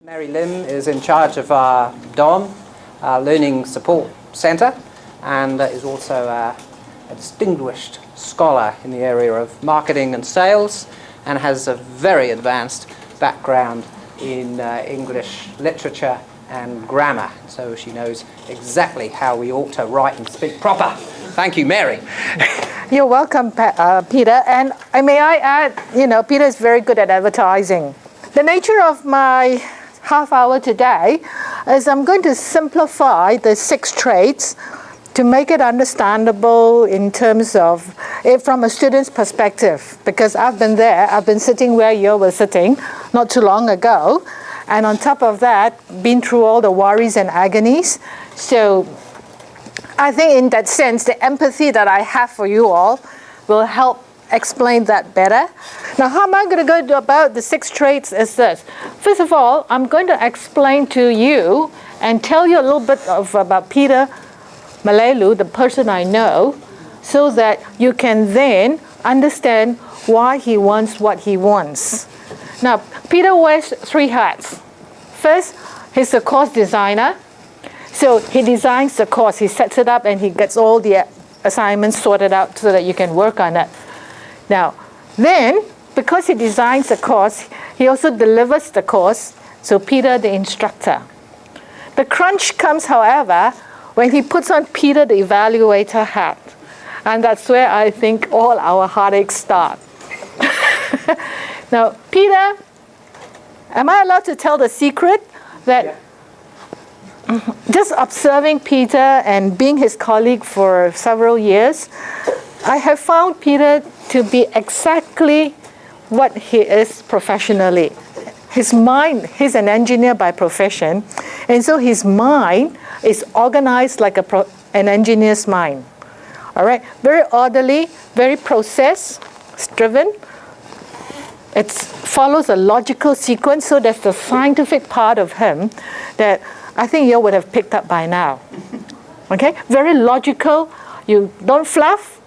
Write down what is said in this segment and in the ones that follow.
Mary Lim is in charge of our DOM, our Learning Support Centre, and is also a distinguished scholar in the area of marketing and sales, and has a very advanced background in English literature and grammar, so she knows exactly how we ought to write and speak proper. Thank you, Mary. You're welcome, Peter. And may I add, Peter is very good at advertising. The nature of my half hour today is I'm going to simplify the 6 traits to make it understandable in terms of it from a student's perspective, because I've been there. I've been sitting where you were sitting not too long ago, and on top of that, been through all the worries and agonies. So I think in that sense, the empathy that I have for you all will help explain that better. Now, how am I going to go about the 6 traits is this. First of all, I'm going to explain to you and tell you a little bit about Peter Mellalieu, the person I know, so that you can then understand why he wants what he wants. Now, Peter wears 3 hats. First, he's a course designer. So he designs the course, he sets it up, and he gets all the assignments sorted out so that you can work on it. Now, then, because he designs the course, he also delivers the course, so Peter the instructor. The crunch comes, however, when he puts on Peter the evaluator hat. And that's where I think all our heartaches start. Now, Peter, am I allowed to tell the secret that just observing Peter and being his colleague for several years, I have found Peter to be exactly what he is professionally. His mind, he's an engineer by profession, and so his mind is organized like an engineer's mind. All right, very orderly, very process-driven. It follows a logical sequence, so that's the scientific part of him that I think you would have picked up by now. Okay, very logical. You don't fluff,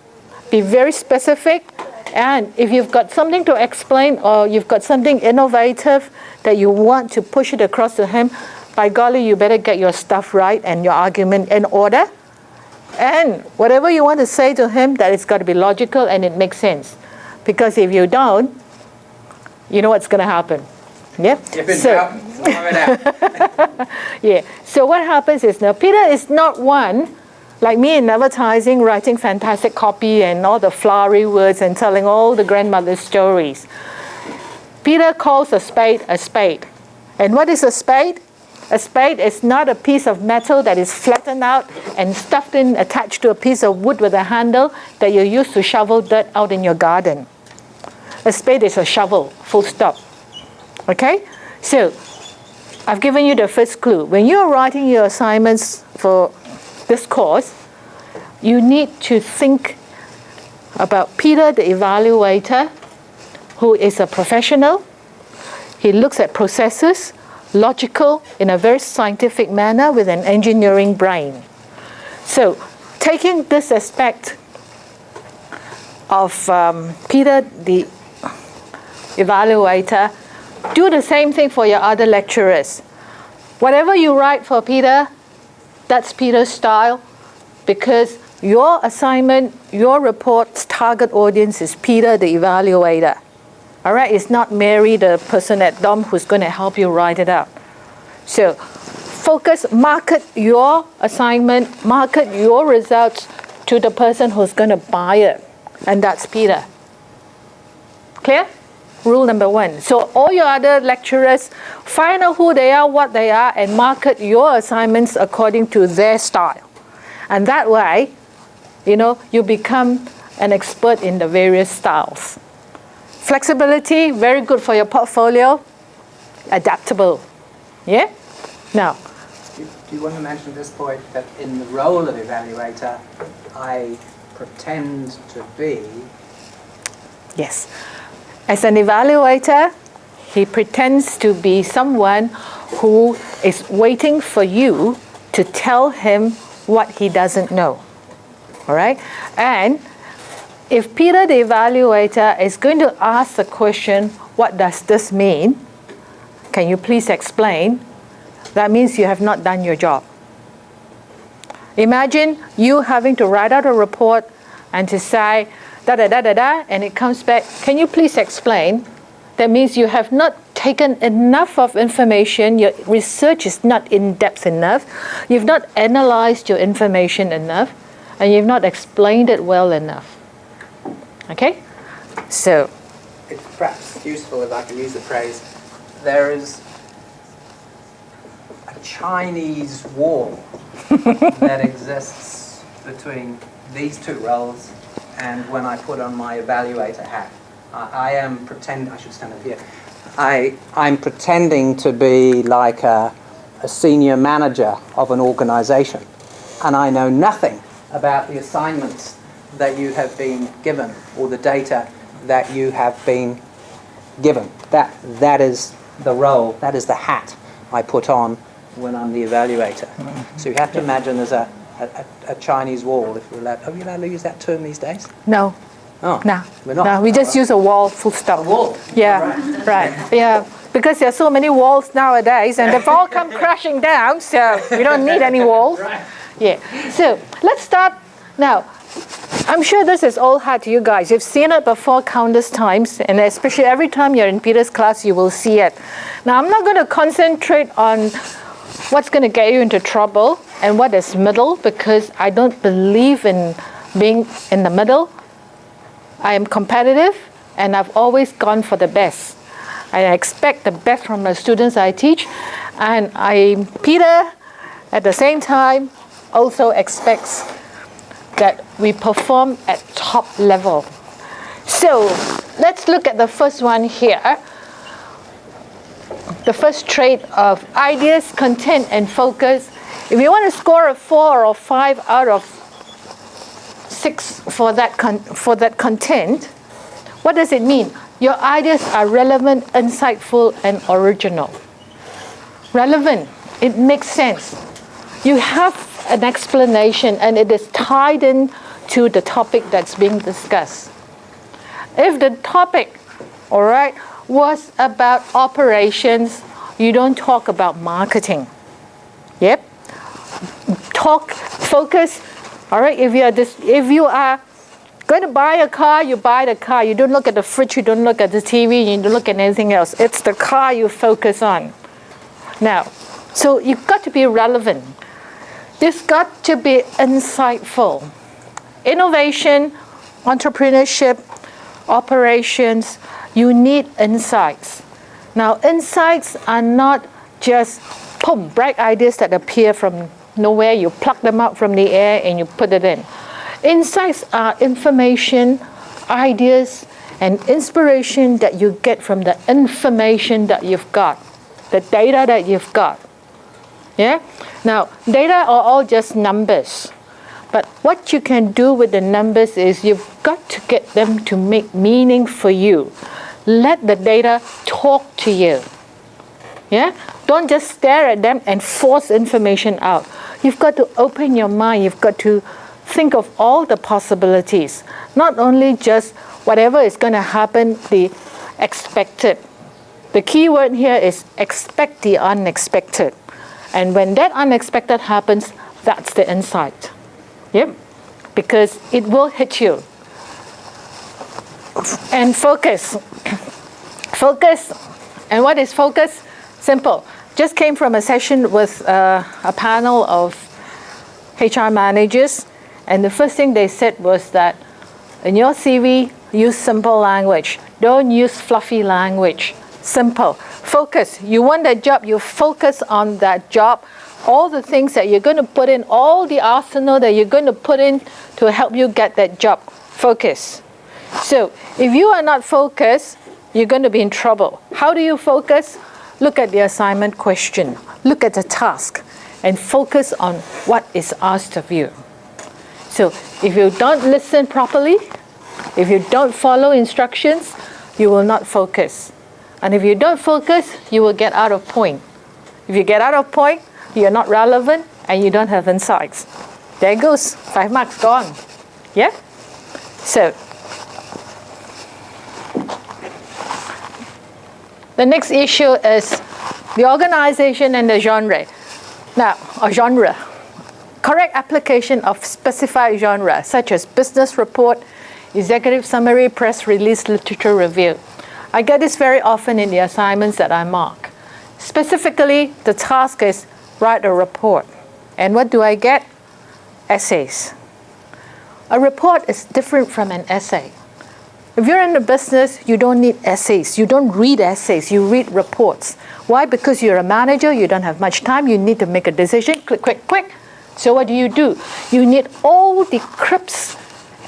be very specific. And if you've got something to explain or you've got something innovative that you want to push it across to him, by golly, you better get your stuff right and your argument in order. And whatever you want to say to him, that it's got to be logical and it makes sense. Because if you don't, you know what's going to happen. Yeah. Yeah. So what happens is now Peter is not one like me in advertising, writing fantastic copy and all the flowery words and telling all the grandmother stories. Peter calls a spade a spade. And what is a spade? A spade is not a piece of metal that is flattened out and stuffed in, attached to a piece of wood with a handle that you use to shovel dirt out in your garden. A spade is a shovel, full stop. Okay? So, I've given you the first clue. When you're writing your assignments for this course, you need to think about Peter the evaluator, who is a professional. He looks at processes, logical, in a very scientific manner with an engineering brain. So, taking this aspect of Peter the evaluator, do the same thing for your other lecturers. Whatever you write for Peter, that's Peter's style, because your assignment, your report's target audience is Peter the evaluator. All right, it's not Mary, the person at DOM, who's going to help you write it out. So focus, market your assignment, market your results to the person who's going to buy it, and that's Peter. Clear? Rule number 1. So all your other lecturers, find out who they are, what they are, and market your assignments according to their style. And that way, you become an expert in the various styles. Flexibility, very good for your portfolio. Adaptable. Yeah? Now. Do you want to mention at this point that in the role of evaluator, I pretend to be? Yes. As an evaluator, he pretends to be someone who is waiting for you to tell him what he doesn't know. All right? And if Peter the evaluator is going to ask the question, what does this mean? can you please explain? That means you have not done your job. Imagine you having to write out a report and to say, da-da-da-da-da, and it comes back, can you please explain? That means you have not taken enough of information, your research is not in-depth enough, you've not analyzed your information enough, and you've not explained it well enough. Okay? So, it's perhaps useful if I can use the phrase, there is a Chinese wall that exists between these two roles and when I put on my evaluator hat. I am pretending, I should stand up here, I'm pretending to be like a senior manager of an organization, and I know nothing about the assignments that you have been given or the data that you have been given. That is the role, that is the hat I put on when I'm the evaluator. So you have to imagine there's a Chinese wall, if you're allowed. Are you allowed to use that term these days? no. Oh, No, we're not. no, we just use a wall, full stop. A wall? Yeah, right. Yeah, because there are so many walls nowadays, and they've all come crashing down, so we don't need any walls. Right. Yeah. So let's start now. I'm sure this is all hard to you guys. You've seen it before countless times, and especially every time you're in Peter's class, you will see it. Now, I'm not going to concentrate on what's going to get you into trouble and what is middle, because I don't believe in being in the middle. I am competitive, and I've always gone for the best. I expect the best from the students I teach, and Peter, at the same time, also expects that we perform at top level. So let's look at the first one here. The first trait of ideas, content, and focus. If you want to score a 4 or 5 out of 6 for that content, what does it mean? Your ideas are relevant, insightful, and original. Relevant, it makes sense. You have an explanation, and it is tied in to the topic that's being discussed. If the topic, all right, was about operations, you don't talk about marketing. Yep. Focus. All right, if you are going to buy a car, you buy the car. You don't look at the fridge, you don't look at the TV, you don't look at anything else. It's the car you focus on. Now, so you've got to be relevant. It's got to be insightful. Innovation, entrepreneurship, operations, you need insights. Now, insights are not just bright ideas that appear from nowhere. You pluck them out from the air and you put it in. Insights are information, ideas, and inspiration that you get from the information that you've got, the data that you've got. Yeah? Now, data are all just numbers. But what you can do with the numbers is you've got to get them to make meaning for you. Let the data talk to you. Yeah? Don't just stare at them and force information out. You've got to open your mind. You've got to think of all the possibilities. Not only just whatever is going to happen, the expected. The key word here is expect the unexpected. And when that unexpected happens, that's the insight. Yep. Because it will hit you. And focus. Focus. And what is focus? Simple. Just came from a session with a panel of HR managers, and the first thing they said was that in your CV, use simple language. Don't use fluffy language. Simple. Focus. You want that job, you focus on that job. All the things that you're going to put in, all the arsenal that you're going to put in to help you get that job. Focus. So if you are not focused, you're going to be in trouble. How do you focus? Look at the assignment question. Look at the task and focus on what is asked of you. So if you don't listen properly, if you don't follow instructions, you will not focus. And if you don't focus, you will get out of point. If you get out of point, you're not relevant and you don't have insights. There it goes. 5 marks gone. Yeah? So the next issue is the organization and the genre. Now, a genre. Correct application of specified genre, such as business report, executive summary, press release, literature review. I get this very often in the assignments that I mark. Specifically, the task is write a report. And what do I get? Essays. A report is different from an essay. If you're in the business, you don't need essays. You don't read essays, you read reports. Why? Because you're a manager, you don't have much time, you need to make a decision, quick, quick, quick. So what do? You need all the crisp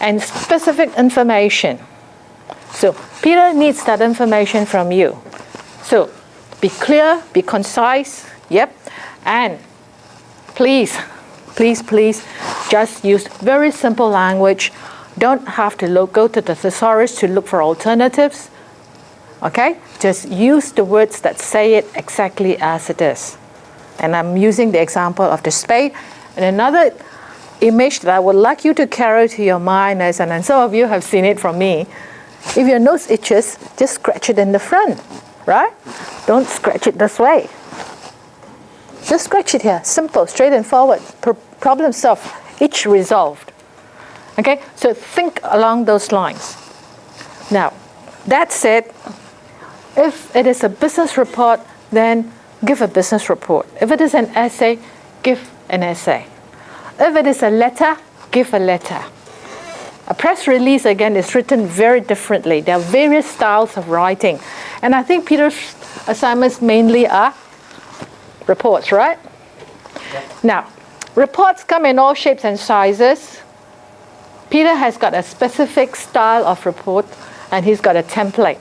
and specific information. So Peter needs that information from you. So be clear, be concise, yep, and please, just use very simple language. Don't have to go to the thesaurus to look for alternatives. Okay? Just use the words that say it exactly as it is. And I'm using the example of the spade. And another image that I would like you to carry to your mind is, and some of you have seen it from me, if your nose itches, just scratch it in the front, right? Don't scratch it this way. Just scratch it here, simple, straight and forward. Problem solved, itch resolved. Okay, so think along those lines. Now, that said, if it is a business report, then give a business report. If it is an essay, give an essay. If it is a letter, give a letter. A press release, again, is written very differently. There are various styles of writing. And I think Peter's assignments mainly are reports, right? Yeah. Now, reports come in all shapes and sizes. Peter has got a specific style of report, and he's got a template.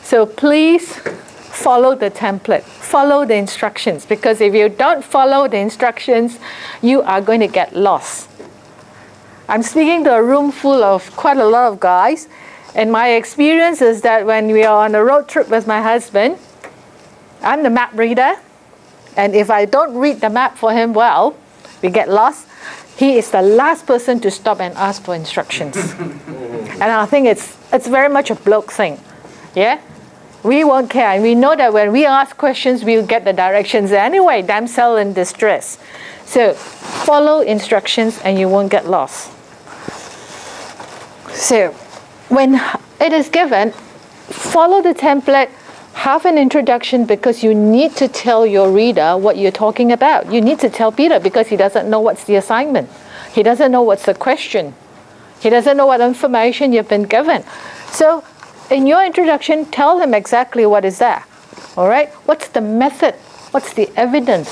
So please follow the template, follow the instructions, because if you don't follow the instructions, you are going to get lost. I'm speaking to a room full of quite a lot of guys, and my experience is that when we are on a road trip with my husband, I'm the map reader, and if I don't read the map for him well, we get lost. He is the last person to stop and ask for instructions. And I think it's very much a bloke thing. Yeah? We won't care. And we know that when we ask questions, we'll get the directions anyway. Damsel in distress. So follow instructions and you won't get lost. So when it is given, follow the template. Have an introduction because you need to tell your reader what you're talking about. You need to tell Peter because he doesn't know what's the assignment. He doesn't know what's the question. He doesn't know what information you've been given. So in your introduction, tell him exactly what is there. All right? What's the method? What's the evidence?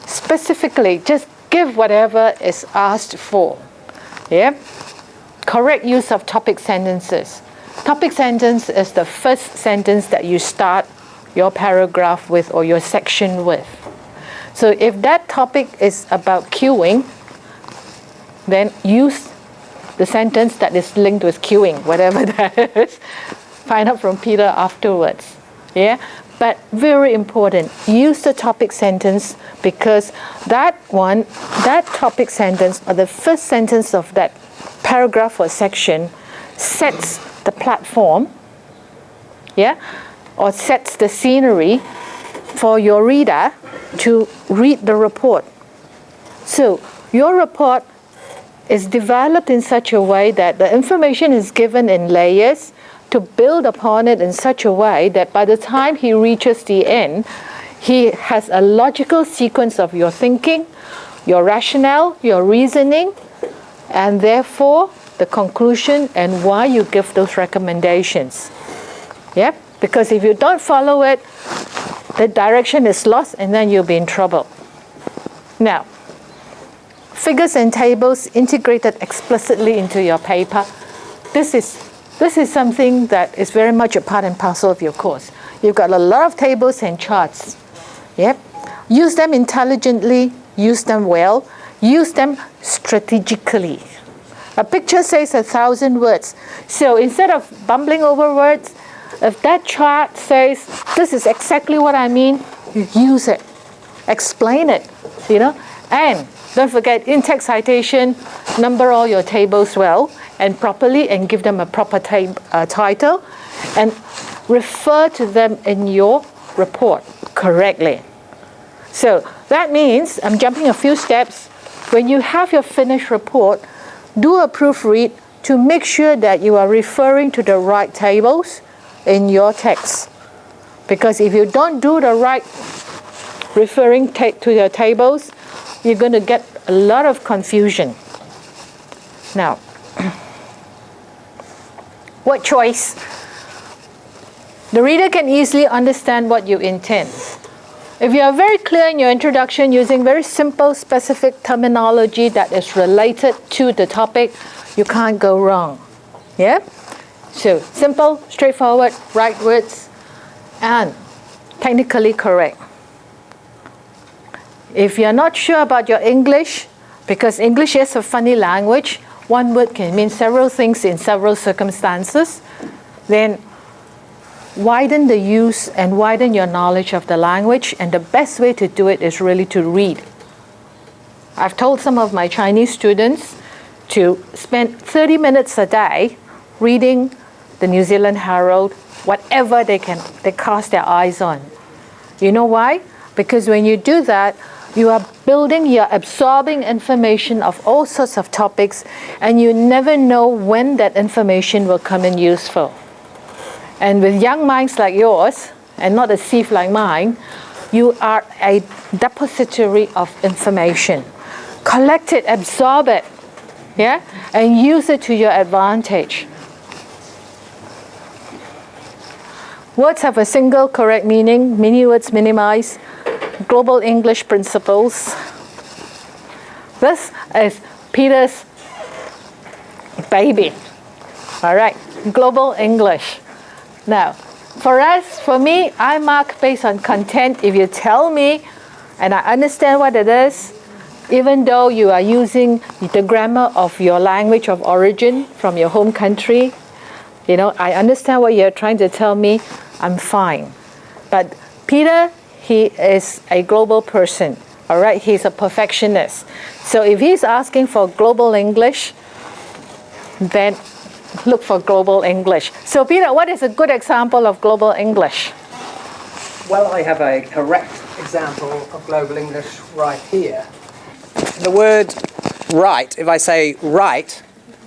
Specifically, just give whatever is asked for. Yeah? Correct use of topic sentences. Topic sentence is the first sentence that you start your paragraph with or your section with. So if that topic is about queuing, then use the sentence that is linked with queuing, whatever that is. Find out from Peter afterwards. Yeah? But very important, use the topic sentence because that topic sentence or the first sentence of that paragraph or section sets the platform, yeah, or sets the scenery for your reader to read the report. So your report is developed in such a way that the information is given in layers to build upon it in such a way that by the time he reaches the end, he has a logical sequence of your thinking, your rationale, your reasoning, and therefore the conclusion and why you give those recommendations. Yeah? Because if you don't follow it, the direction is lost and then you'll be in trouble. Now, figures and tables integrated explicitly into your paper. This is something that is very much a part and parcel of your course. You've got a lot of tables and charts. Yep. Use them intelligently, use them well, use them strategically. A picture says 1,000 words. So instead of bumbling over words, if that chart says, this is exactly what I mean, you use it. Explain it, And don't forget, in-text citation, number all your tables well and properly and give them a proper title and refer to them in your report. correctly. So that means, I'm jumping a few steps, when you have your finished report, do a proofread to make sure that you are referring to the right tables in your text. Because if you don't do the right referring to your tables, you're going to get a lot of confusion. Now, what choice? The reader can easily understand what you intend. If you are very clear in your introduction using very simple, specific terminology that is related to the topic, you can't go wrong. Yeah? So, simple, straightforward, right words, and technically correct. If you're not sure about your English, because English is a funny language, one word can mean several things in several circumstances, then widen the use and widen your knowledge of the language, and the best way to do it is really to read. I've told some of my Chinese students to spend 30 minutes a day reading the New Zealand Herald, whatever they cast their eyes on. You know why? Because when you do that, you are you're absorbing information of all sorts of topics, and you never know when that information will come in useful. And with young minds like yours, and not a sieve like mine, you are a depository of information. Collect it, absorb it, yeah, and use it to your advantage. Words have a single correct meaning. Many words minimize. Global English principles. This is Peter's baby. All right, Global English. Now, for me, I mark based on content. If you tell me and I understand what it is, even though you are using the grammar of your language of origin from your home country, you know, I understand what you're trying to tell me, I'm fine. But Peter, he is a global person, all right? He's a perfectionist. So if he's asking for global English, then look for global English. So Peter, what is a good example of global English? Well, I have a correct example of global English right here. The word right, if I say right,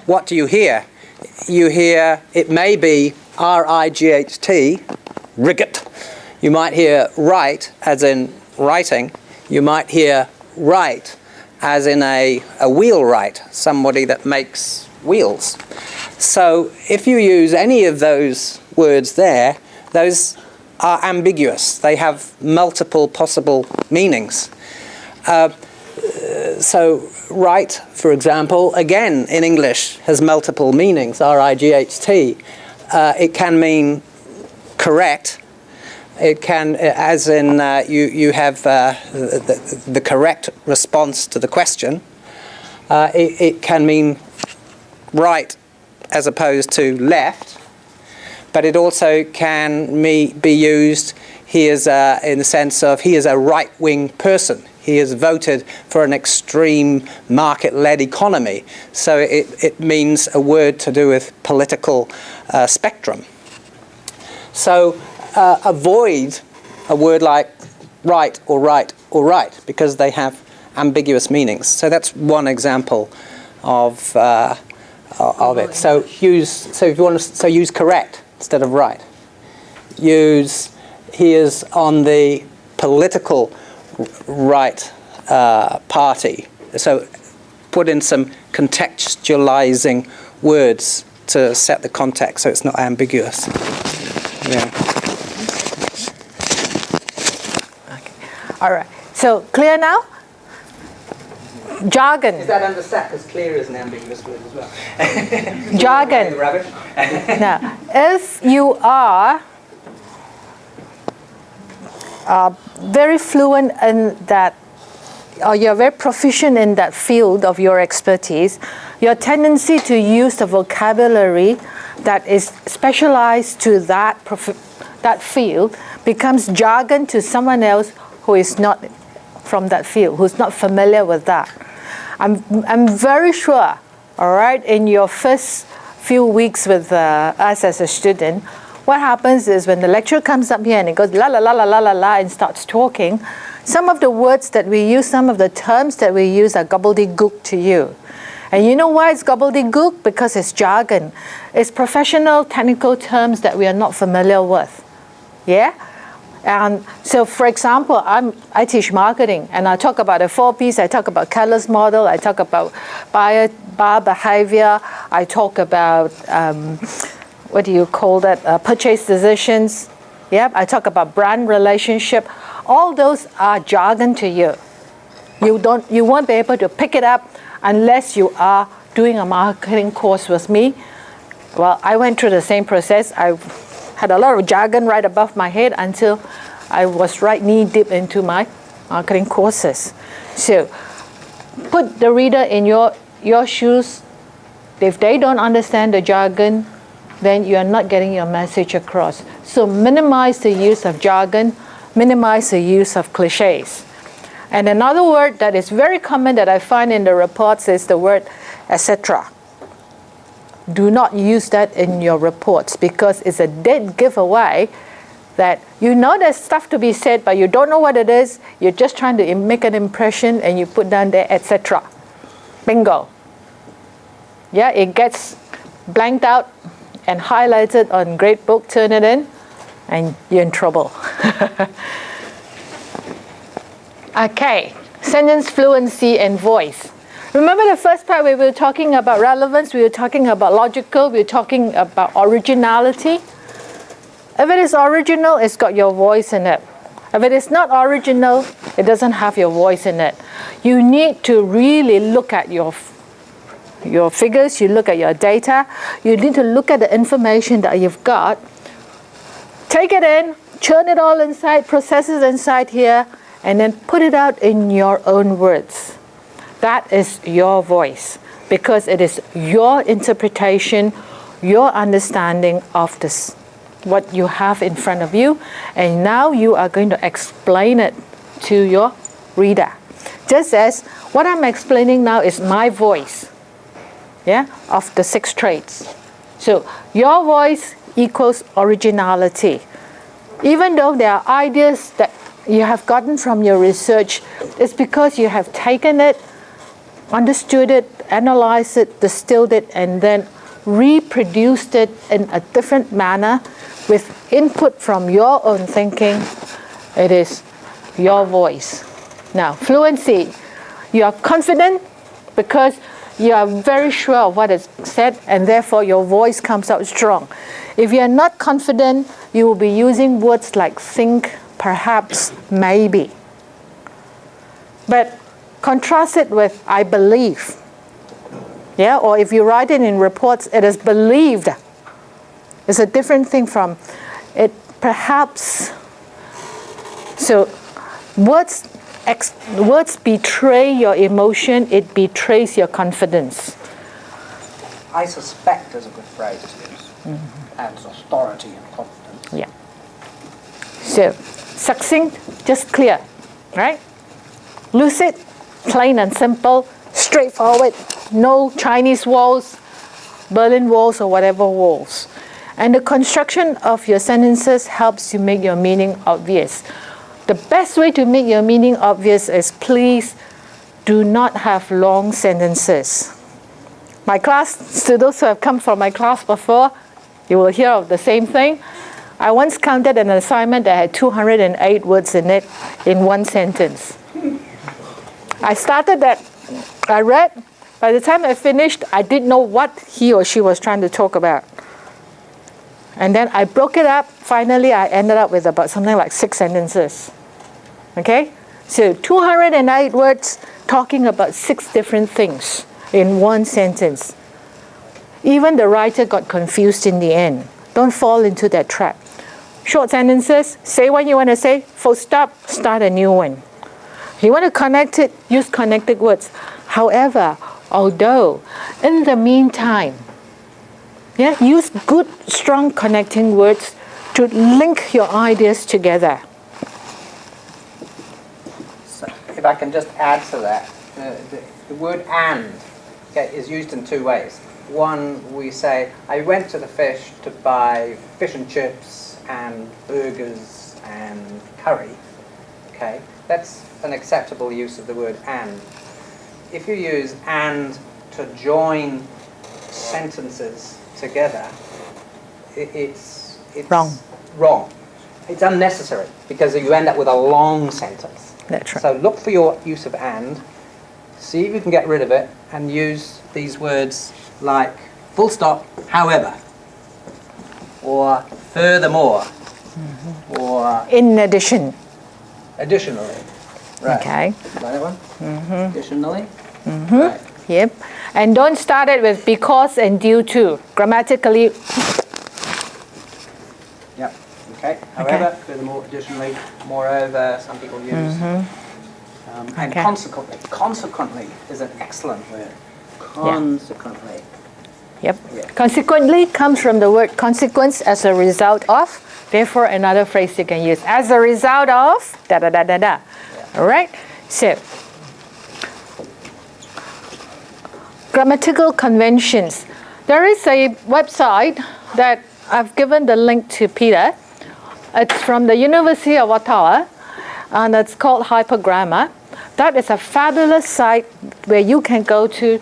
what do you hear? You hear, it may be R-I-G-H-T, rigot. You might hear right as in writing. You might hear right as in a wheelwright, somebody that makes wheels. So if you use any of those words there, those are ambiguous. They have multiple possible meanings. So right, for example, again in English has multiple meanings, R-I-G-H-T. It can mean correct. It can, as in you have the correct response to the question. It can mean right as opposed to left, but it also can be used, he is in the sense of he is a right-wing person. He has voted for an extreme market-led economy. So it means a word to do with political spectrum. So avoid a word like right or right or right because they have ambiguous meanings. So that's one example of it. So if you want to use correct instead of right. Use he is on the political right party. So put in some contextualizing words to set the context so it's not ambiguous. Yeah. Okay. All right. So clear now? Jargon. Is that understand? Because clear is an ambiguous word as well. Jargon. Rubbish. Now, if you are very fluent in that, or you're very proficient in that field of your expertise, your tendency to use the vocabulary that is specialized to that field becomes jargon to someone else who is not from that field, who's not familiar with that. I'm very sure, all right, in your first few weeks with us as a student, what happens is when the lecturer comes up here and it goes la la la la la la la and starts talking, some of the words that we use, some of the terms that we use are gobbledygook to you. And you know why it's gobbledygook? Because it's jargon. It's professional, technical terms that we are not familiar with. Yeah? And so, for example, I teach marketing, and I talk about a 4Ps, I talk about Keller's model, I talk about buyer behavior, I talk about, what do you call that, purchase decisions. Yeah? I talk about brand relationship. All those are jargon to you. You won't be able to pick it up unless you are doing a marketing course with me. Well, I went through the same process. I had a lot of jargon right above my head until I was right knee deep into my marketing courses. So put the reader in your shoes. If they don't understand the jargon, then you are not getting your message across. So minimize the use of jargon, minimize the use of cliches. And another word that is very common that I find in the reports is the word etc. Do not use that in your reports because it's a dead giveaway that you know there's stuff to be said, but you don't know what it is. You're just trying to make an impression and you put down there etc. Bingo. Yeah, it gets blanked out and highlighted on grade book, turn it in, and you're in trouble. Okay, sentence fluency and voice. Remember the first part we were talking about relevance, we were talking about logical, we were talking about originality. If it is original, it's got your voice in it. If it is not original, it doesn't have your voice in it. You need to really look at your figures, you look at your data, you need to look at the information that you've got, take it in, churn it all inside, process it inside here, and then put it out in your own words. That is your voice because it is your interpretation, your understanding of this, what you have in front of you, and now you are going to explain it to your reader. Just as what I'm explaining now is my voice, yeah, of the 6 traits. So your voice equals originality. Even though there are ideas that you have gotten from your research, it's because you have taken it, understood it, analyzed it, distilled it, and then reproduced it in a different manner with input from your own thinking. It is your voice. Now, fluency. You are confident because you are very sure of what is said, and therefore your voice comes out strong. If you are not confident, you will be using words like think, perhaps, maybe. But contrast it with I believe. Yeah, or if you write it in reports, it is believed. It's a different thing from it perhaps. So words betray your emotion, it betrays your confidence. I suspect is a good phrase to use. Adds authority and confidence. Yeah. So succinct, just clear, right? Lucid, plain and simple, straightforward, no Chinese walls, Berlin walls, or whatever walls. And the construction of your sentences helps you make your meaning obvious. The best way to make your meaning obvious is please do not have long sentences. My class, to those who have come from my class before, you will hear of the same thing. I once counted an assignment that had 208 words in it in one sentence. I started that, I read. By the time I finished, I didn't know what he or she was trying to talk about. And then I broke it up. Finally, I ended up with about something like 6 sentences. Okay? So 208 words talking about 6 different things in one sentence. Even the writer got confused in the end. Don't fall into that trap. Short sentences, say what you want to say, full stop, start a new one. If you want to connect it, use connected words. However, although, in the meantime, yeah, use good, strong connecting words to link your ideas together. So if I can just add to that, the word and is used in two ways. one we say, I went to the fish to buy fish and chips and burgers and curry. Okay, that's an acceptable use of the word and. If you use and to join sentences together, it's wrong. It's unnecessary because you end up with a long sentence. That's right. So look for your use of and, see if you can get rid of it, and use these words like full stop, however, or furthermore, or In addition. additionally. Right. Okay. Like that one? Additionally. Right. Yep. And don't start it with because and due to. Grammatically, Yep. Okay. However, furthermore, additionally, moreover, some people use. And Okay. consequently. Consequently is an excellent word. Consequently. yep. Yeah. Consequently comes from the word consequence, as a result of. Therefore, another phrase you can use. As a result of, da da da da da. All right? So, grammatical conventions. There is a website that I've given the link to Peter. It's from the University of Ottawa, and it's called Hypergrammar. That is a fabulous site where you can go to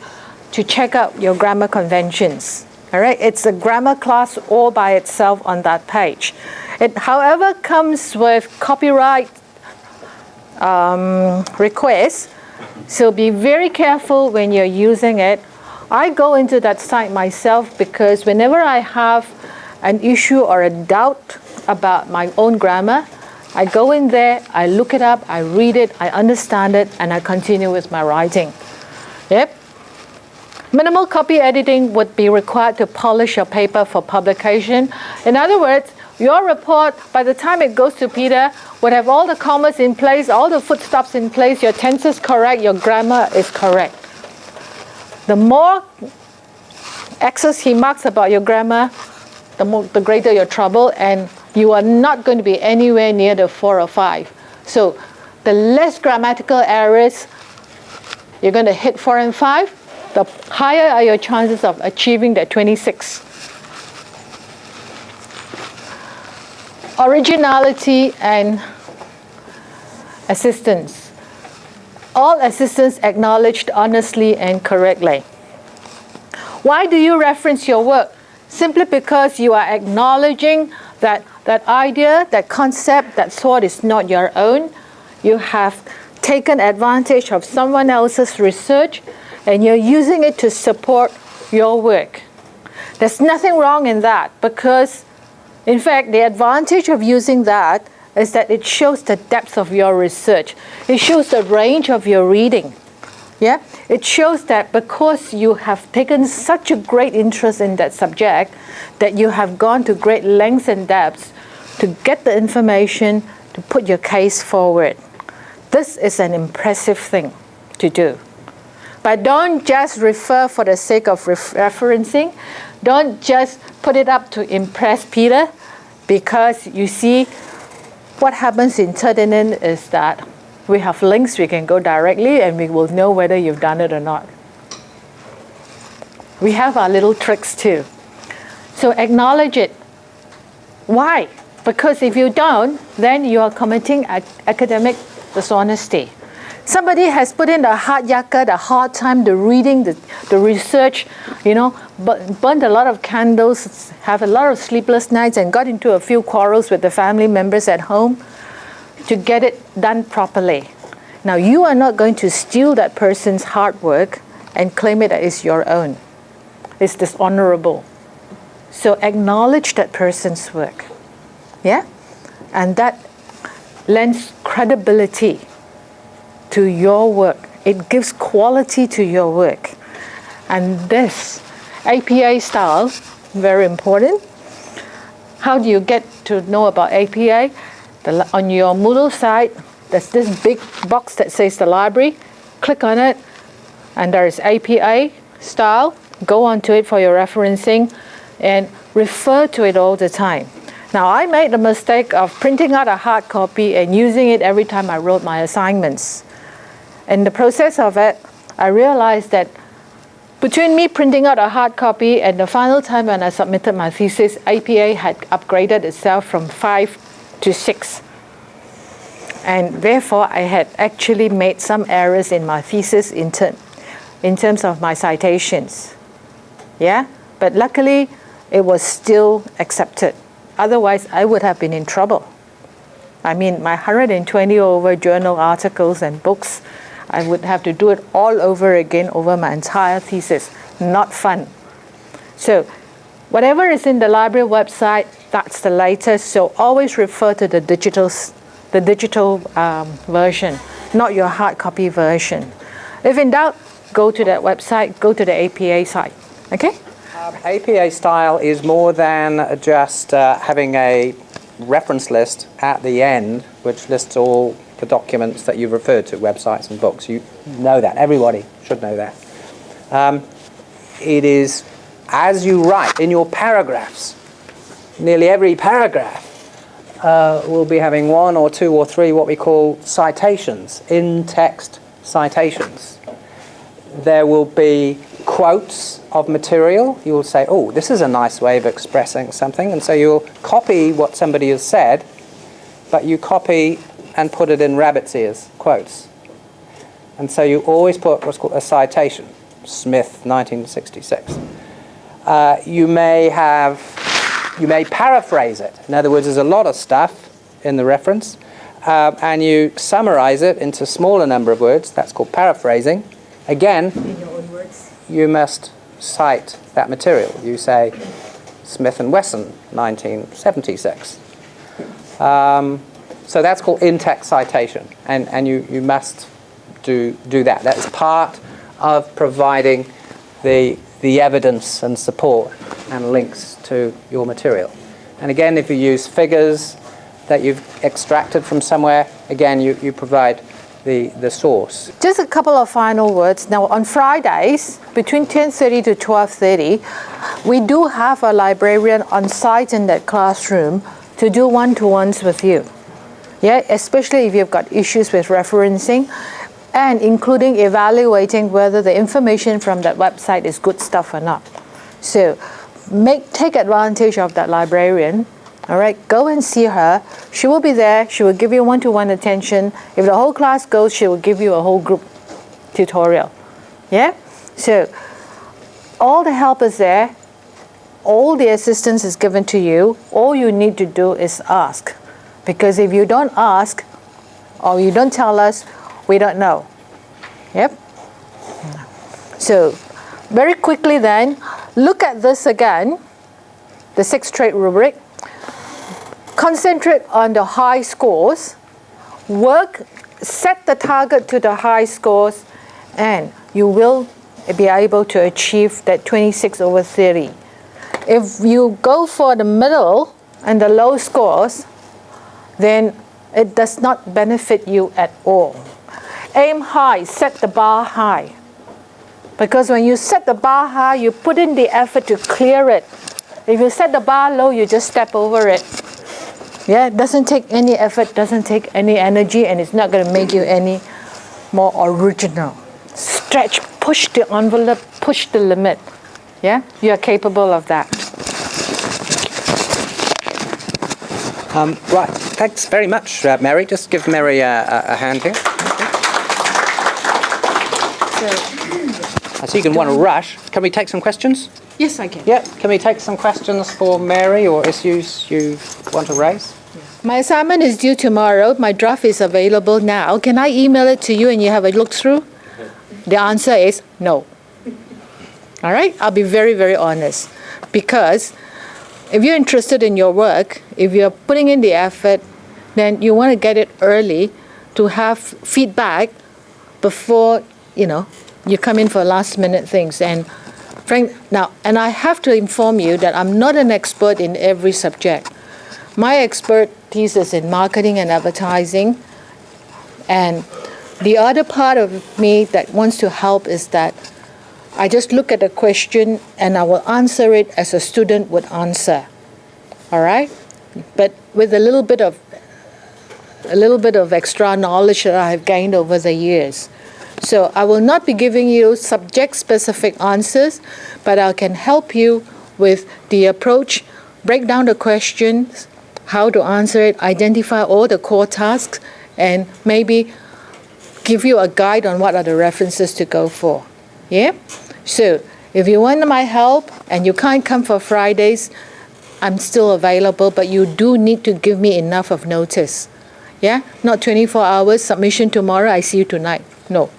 check out your grammar conventions. All right, it's a grammar class all by itself on that page. It, however, comes with copyright requests, so be very careful when you're using it. I go into that site myself because whenever I have an issue or a doubt about my own grammar, I go in there, I look it up, I read it, I understand it, and I continue with my writing. Yep. Minimal copy editing would be required to polish your paper for publication. In other words, your report, by the time it goes to Peter, would have all the commas in place, all the footstops in place, your tense is correct, your grammar is correct. The more X's he marks about your grammar, the greater your trouble, and you are not going to be anywhere near the 4 or 5. So the less grammatical errors you're going to hit 4 and 5, the higher are your chances of achieving the 26. Originality and assistance. All assistants acknowledged honestly and correctly. Why do you reference your work? Simply because you are acknowledging that that idea, that concept, that thought is not your own. You have taken advantage of someone else's research and you're using it to support your work. There's nothing wrong in that because, in fact, the advantage of using that is that it shows the depth of your research. It shows the range of your reading. Yeah? It shows that because you have taken such a great interest in that subject, that you have gone to great lengths and depths to get the information, to put your case forward. This is an impressive thing to do. But don't just refer for the sake of referencing. Don't just put it up to impress Peter, because you see, what happens in Terdinen is that we have links, we can go directly, and we will know whether you've done it or not. We have our little tricks too. So acknowledge it. Why? Because if you don't, then you are committing academic dishonesty. Somebody has put in the hard yakka, the hard time, the reading, the research, burned a lot of candles, have a lot of sleepless nights, and got into a few quarrels with the family members at home to get it done properly. Now, you are not going to steal that person's hard work and claim it as your own. It's dishonorable. So acknowledge that person's work. Yeah? And that lends credibility to your work. It gives quality to your work. And this APA style, very important. How do you get to know about APA? On your Moodle site, there's this big box that says the library. Click on it, and there is APA style. Go onto it for your referencing, and refer to it all the time. Now, I made the mistake of printing out a hard copy and using it every time I wrote my assignments. In the process of it, I realized that Between me printing out a hard copy and the final time when I submitted my thesis, APA had upgraded itself from 5 to 6. And therefore, I had actually made some errors in my thesis in terms of my citations. Yeah? But luckily, it was still accepted. Otherwise, I would have been in trouble. I mean, my 120 over journal articles and books, I would have to do it all over again over my entire thesis. Not fun. So whatever is in the library website, that's the latest. So always refer to the digital version, not your hard copy version. If in doubt, go to that website, go to the APA site. Okay? APA style is more than just having a reference list at the end, which lists all the documents that you've referred to, websites and books. You know that. Everybody should know that. It is as you write in your paragraphs. Nearly every paragraph will be having 1 or 2 or 3 what we call citations, in-text citations. There will be quotes of material. You will say, oh, this is a nice way of expressing something. And so you'll copy what somebody has said, but you copy and put it in rabbit's ears, quotes. And so you always put what's called a citation, Smith, 1966. You may paraphrase it. In other words, there's a lot of stuff in the reference, and you summarize it into a smaller number of words. That's called paraphrasing. Again, in your own words, you must cite that material. You say Smith & Wesson, 1976. So that's called in-text citation, and you must do that. That's part of providing the evidence and support and links to your material. And again, if you use figures that you've extracted from somewhere, again, you provide the source. Just a couple of final words. Now, on Fridays, between 10:30 to 12:30, we do have a librarian on site in that classroom to do one-to-ones with you. Yeah, especially if you've got issues with referencing, and including evaluating whether the information from that website is good stuff or not. So take advantage of that librarian. All right, go and see her. She will be there. She will give you one-to-one attention. If the whole class goes, she will give you a whole group tutorial. Yeah? So all the help is there. All the assistance is given to you. All you need to do is ask. Because if you don't ask, or you don't tell us, we don't know. Yep. So very quickly then, look at this again, the 6 trait rubric. Concentrate on the high scores. Set the target to the high scores, and you will be able to achieve that 26 over 30. If you go for the middle and the low scores, then it does not benefit you at all. Aim high, set the bar high. Because when you set the bar high, you put in the effort to clear it. If you set the bar low, you just step over it. Yeah, it doesn't take any effort, doesn't take any energy, and it's not going to make you any more original. Stretch, push the envelope, push the limit. Yeah, you are capable of that. Right, thanks very much, Mary. Just give Mary a hand here. I see you can want to rush. Can we take some questions? Yes, I can. Yep. Can we take some questions for Mary or issues you want to raise? My assignment is due tomorrow. My draft is available now. Can I email it to you and you have a look through? The answer is no. All right? I'll be very, very honest. Because if you're interested in your work, if you're putting in the effort, then you want to get it early to have feedback before, you come in for last-minute things. And I have to inform you that I'm not an expert in every subject. My expertise is in marketing and advertising. And the other part of me that wants to help is that I just look at a question and I will answer it as a student would answer. All right? But with a little bit of extra knowledge that I have gained over the years. So I will not be giving you subject-specific answers, but I can help you with the approach, break down the questions, how to answer it, identify all the core tasks, and maybe give you a guide on what are the references to go for. Yeah? So if you want my help and you can't come for Fridays, I'm still available, but you do need to give me enough of notice. Yeah? Not 24 hours, submission tomorrow, I see you tonight. No.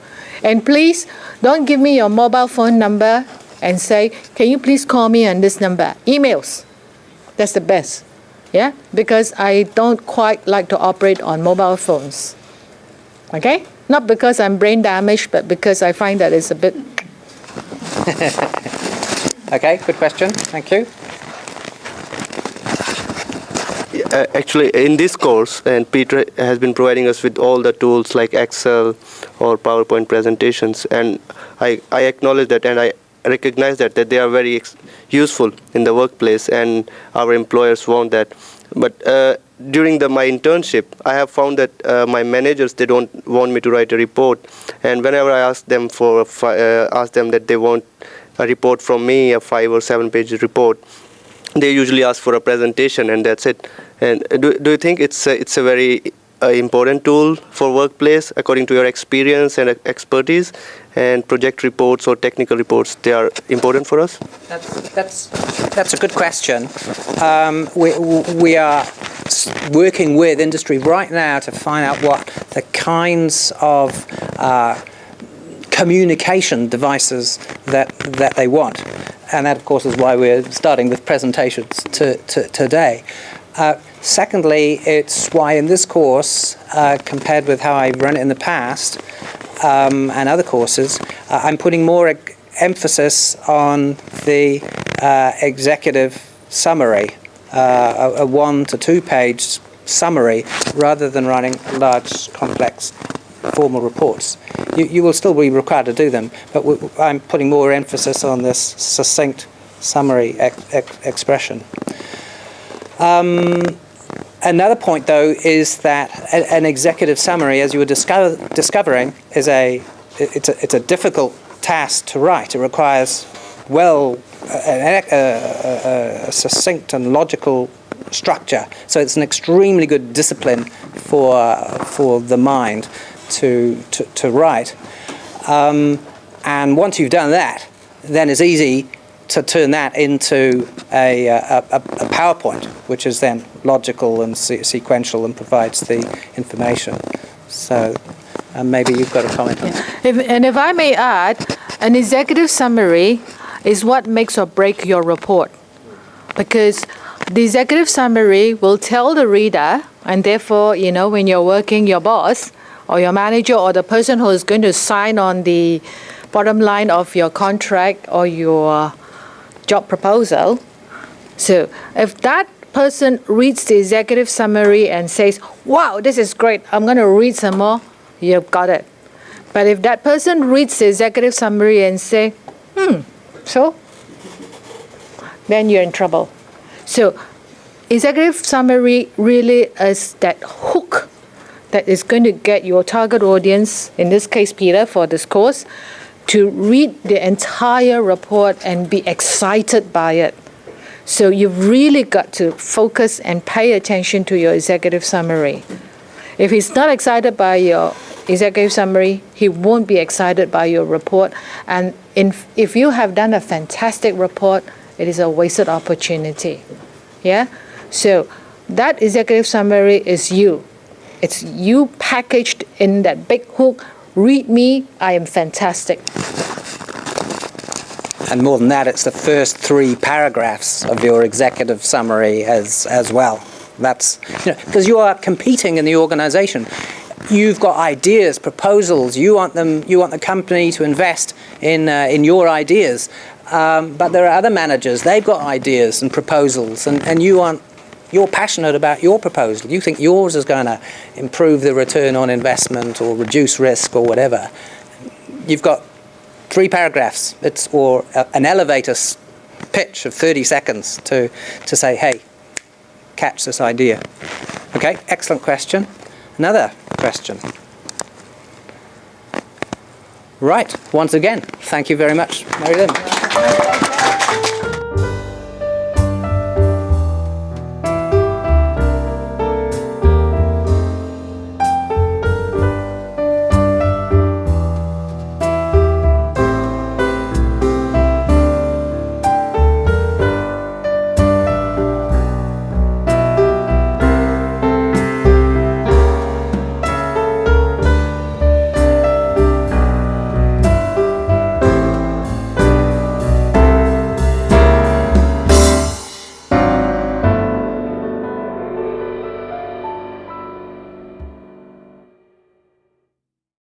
And please don't give me your mobile phone number and say, can you please call me on this number? Emails. That's the best. Yeah? Because I don't quite like to operate on mobile phones. Okay? Not because I'm brain damaged, but because I find that it's a bit... Okay, good question. Thank you. Actually, in this course, and Peter has been providing us with all the tools like Excel or PowerPoint presentations, and I acknowledge that, and I recognize that they are very useful in the workplace, and our employers want that. But during my internship, I have found that my managers, they don't want me to write a report, and whenever I ask them that they want a report from me, a 5 or 7 page report, they usually ask for a presentation, and that's it. And do you think it's a very important tool for workplace according to your experience and expertise? And project reports or technical reports, they are important for us? That's a good question. We are working with industry right now to find out what the kinds of communication devices that they want. And that, of course, is why we're starting with presentations today. Secondly, it's why in this course, compared with how I've run it in the past and other courses, I'm putting more emphasis on the executive summary, a 1 to 2 page summary, rather than running large, complex formal reports. You will still be required to do them, but I'm putting more emphasis on this succinct summary expression. Another point, though, is that an executive summary, as you were discovering, is a difficult task to write. It requires a succinct and logical structure. So it's an extremely good discipline for the mind to write. And once you've done that, then it's easy to turn that into a PowerPoint, which is then logical and sequential and provides the information. So maybe you've got a comment on that. If I may add, an executive summary is what makes or break your report. Because the executive summary will tell the reader, and therefore, when you're working, your boss or your manager or the person who is going to sign on the bottom line of your contract or your job proposal. So if that person reads the executive summary and says, wow, this is great, I'm going to read some more, you've got it. But if that person reads the executive summary and say, so? Then you're in trouble. So executive summary really is that hook that is going to get your target audience, in this case Peter for this course, to read the entire report and be excited by it. So you've really got to focus and pay attention to your executive summary. If he's not excited by your executive summary, he won't be excited by your report. And if you have done a fantastic report, it is a wasted opportunity. Yeah? So that executive summary is you. It's you packaged in that big hook. Read me, I am fantastic. And more than that, it's the first 3 paragraphs of your executive summary as well. That's because you are competing in the organization. You've got ideas, proposals. You want the company to invest in your ideas. But there are other managers. They've got ideas and proposals, and you're passionate about your proposal. You think yours is going to improve the return on investment or reduce risk or whatever. You've got 3 paragraphs. Or an elevator pitch of 30 seconds to say, hey, catch this idea. Okay, excellent question. Another question. Right, once again, thank you very much, Mary Lim.